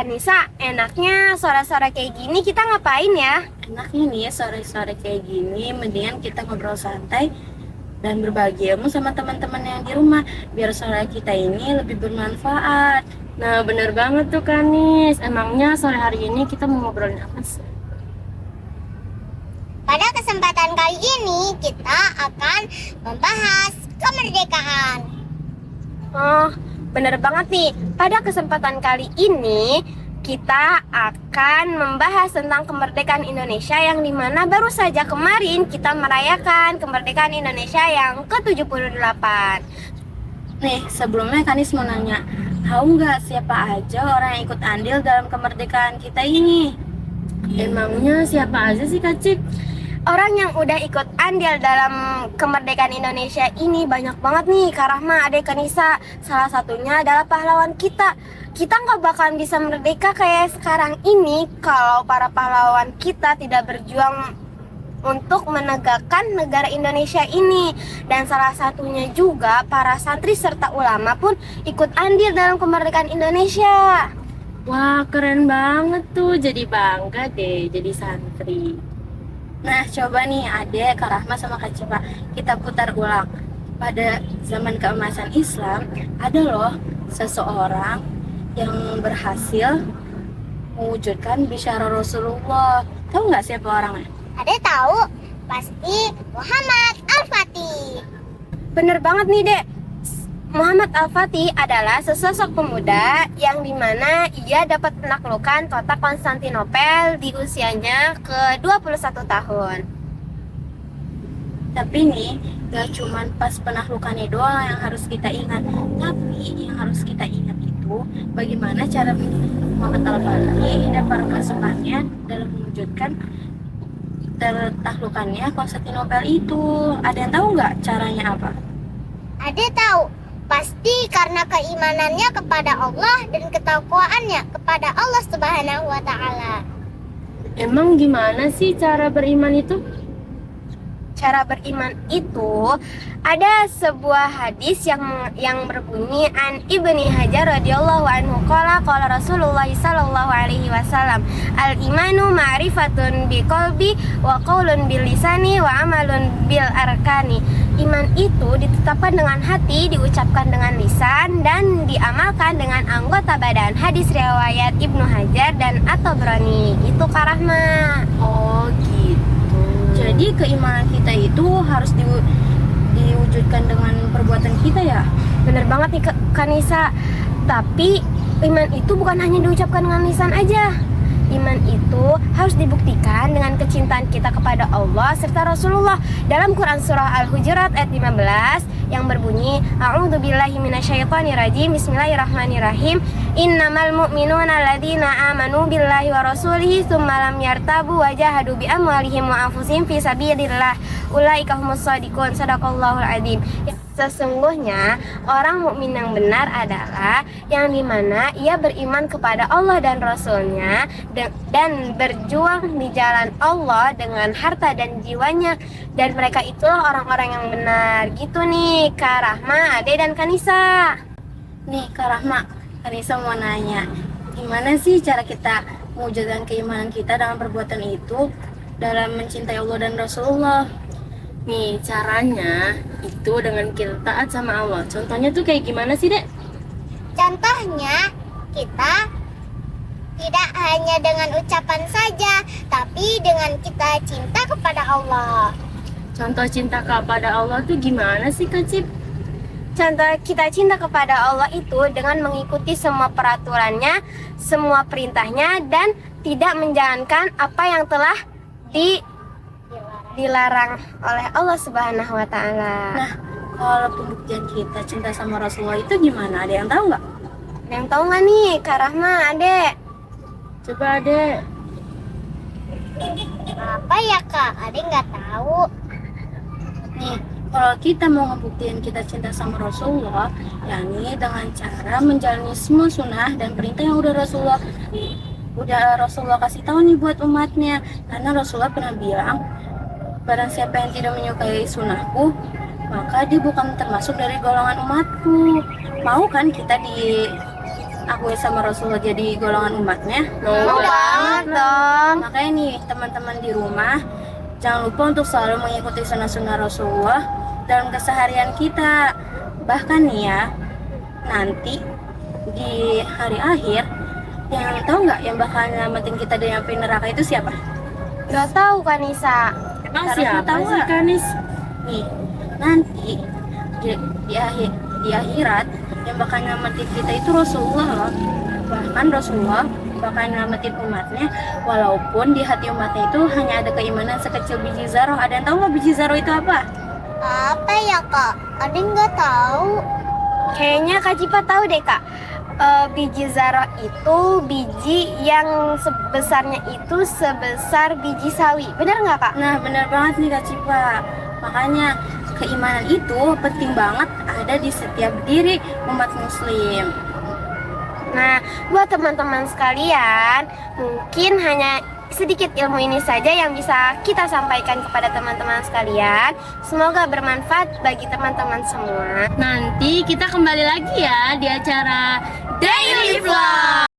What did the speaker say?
Kanisa, enaknya sore-sore kayak gini kita ngapain ya? Enaknya nih sore-sore kayak gini, mendingan kita ngobrol santai dan berbagi ilmu sama teman-teman yang di rumah, biar sore kita ini lebih bermanfaat. Nah, bener banget tuh Kanis. Emangnya sore hari ini kita mau ngobrolin apa sih? Pada kesempatan kali ini kita akan membahas kemerdekaan. Oh, bener banget nih. Pada kesempatan kali ini kita akan membahas tentang kemerdekaan Indonesia yang dimana baru saja kemarin kita merayakan kemerdekaan Indonesia yang ke-78. Nih, sebelumnya Kanis mau nanya, tahu nggak siapa aja orang yang ikut andil dalam kemerdekaan kita ini? Emangnya siapa aja sih Kak Cip? Orang yang udah ikut andil dalam kemerdekaan Indonesia ini banyak banget nih, Kak Rahma, Adek Kanisa. Salah satunya adalah pahlawan kita. Kita nggak bakalan bisa merdeka kayak sekarang ini kalau para pahlawan kita tidak berjuang untuk menegakkan negara Indonesia ini. Dan salah satunya juga para santri serta ulama pun ikut andil dalam kemerdekaan Indonesia. Wah, keren banget tuh. Jadi bangga deh jadi santri. Nah, coba nih Adek, Kak Rahma sama Kak Cipa, kita putar ulang. Pada zaman keemasan Islam, ada loh seseorang yang berhasil mewujudkan bisyara Rasulullah. Tahu nggak siapa orangnya? Ada tahu? Pasti Muhammad Al-Fatih. Bener banget nih, Dek. Muhammad Al-Fatih adalah sesosok pemuda yang dimana ia dapat menaklukkan kota Konstantinopel di usianya ke-21 tahun. Tapi nih, gak cuman pas penaklukannya doang yang harus kita ingat. Tapi yang harus kita ingat itu bagaimana cara Muhammad Al-Fatih dan para pasukannya dalam mewujudkan tertaklukannya Konstantinopel itu. Ada yang tahu nggak caranya apa? Ada tahu? Pasti karena keimanannya kepada Allah dan ketakwaannya kepada Allah Subhanahu wa taala. Emang gimana sih cara beriman itu? Cara beriman itu ada sebuah hadis yang berbunyi an Ibni Hajar radhiyallahu anhu qala Rasulullah sallallahu alaihi wasallam al imanu ma'rifatun biqalbi wa qaulun bil lisani wa amalun bil arkani. Iman itu ditetapkan dengan hati, diucapkan dengan lisan dan diamalkan dengan anggota badan. Hadis riwayat Ibnu Hajar dan At-Tabrani. Itu Kak Rahma. Oh gitu. Jadi keimanan kita itu harus diwujudkan dengan perbuatan kita ya? Bener banget nih Kanisa. Tapi iman itu bukan hanya diucapkan dengan lisan aja. Iman itu harus dibuktikan dengan kecintaan kita kepada Allah serta Rasulullah. Dalam Quran surah Al-Hujurat ayat 15 yang berbunyi A'udzubillahi minasyaitonirrajim. Bismillahirrahmanirrahim. Innamal mu'minuna alladzina amanu billahi wa rasulihi tsumma lam yartabu wa jahadu bi amwalihim wa anfusihim fi sabilillah. Ulaika humus shadiqun. Shadaqallahul adzim. Sesungguhnya orang mukmin yang benar adalah yang dimana ia beriman kepada Allah dan Rasulnya dan berjuang di jalan Allah dengan harta dan jiwanya, dan mereka itulah orang-orang yang benar. Gitu nih Kak Rahma, Ade dan Kanisa. Nih Kak Rahma, Kanisa mau nanya, gimana sih cara kita mewujudkan keimanan kita dengan perbuatan itu dalam mencintai Allah dan Rasulullah? Nih, caranya itu dengan kita taat sama Allah. Contohnya tuh kayak gimana sih, Dek? Contohnya, kita tidak hanya dengan ucapan saja, tapi dengan kita cinta kepada Allah. Contoh cinta kepada Allah tuh gimana sih, Kak Cip? Contoh kita cinta kepada Allah itu dengan mengikuti semua peraturannya, semua perintahnya, dan tidak menjalankan apa yang telah dilarang oleh Allah Subhanahu wa taala. Nah, kalau pembuktian kita cinta sama Rasulullah itu gimana? Ada yang tahu nggak? Ada yang tahu nggak nih, Kak Rahma, Adek? Coba, Dek. Apa ya Kak? Ada nggak tahu? Nih, kalau kita mau ngebuktiin kita cinta sama Rasulullah, yakni dengan cara menjalani semua sunnah dan perintah yang udah Rasulullah kasih tahu nih buat umatnya. Karena Rasulullah pernah bilang, barang siapa yang tidak menyukai sunnahku, maka dia bukan termasuk dari golongan umatku. Mau kan kita aku sama Rasulullah jadi golongan umatnya? Mau Banget dong. Makanya nih teman-teman di rumah, jangan lupa untuk selalu mengikuti sunnah-sunnah Rasulullah dalam keseharian kita. Bahkan nih ya, nanti di hari akhir, yang tahu nggak yang bakal nyelamatin kita dari api neraka itu siapa? Gak tahu Kanisa. Emang Karena siapa tahu sih nggak? Kanis? Nih, nanti di akhirat yang bakal nyelamatin kita itu Rasulullah loh. Bahkan Rasulullah bakal nyelamatin umatnya, walaupun di hati umatnya itu hanya ada keimanan sekecil biji zarah. Ada yang tahu nggak biji zarah itu apa? Apa ya kak? Ada yang nggak tahu? Kayaknya Kak Cipa tahu deh Kak. Biji zarah itu biji yang sebesarnya itu sebesar biji sawi. Benar nggak Kak? Nah, benar banget nih Kak Cipa. Makanya keimanan itu penting banget ada di setiap diri umat muslim. Nah, buat teman-teman sekalian, mungkin hanya sedikit ilmu ini saja yang bisa kita sampaikan kepada teman-teman sekalian. Semoga bermanfaat bagi teman-teman semua. Nanti kita kembali lagi ya di acara Daily Vlog.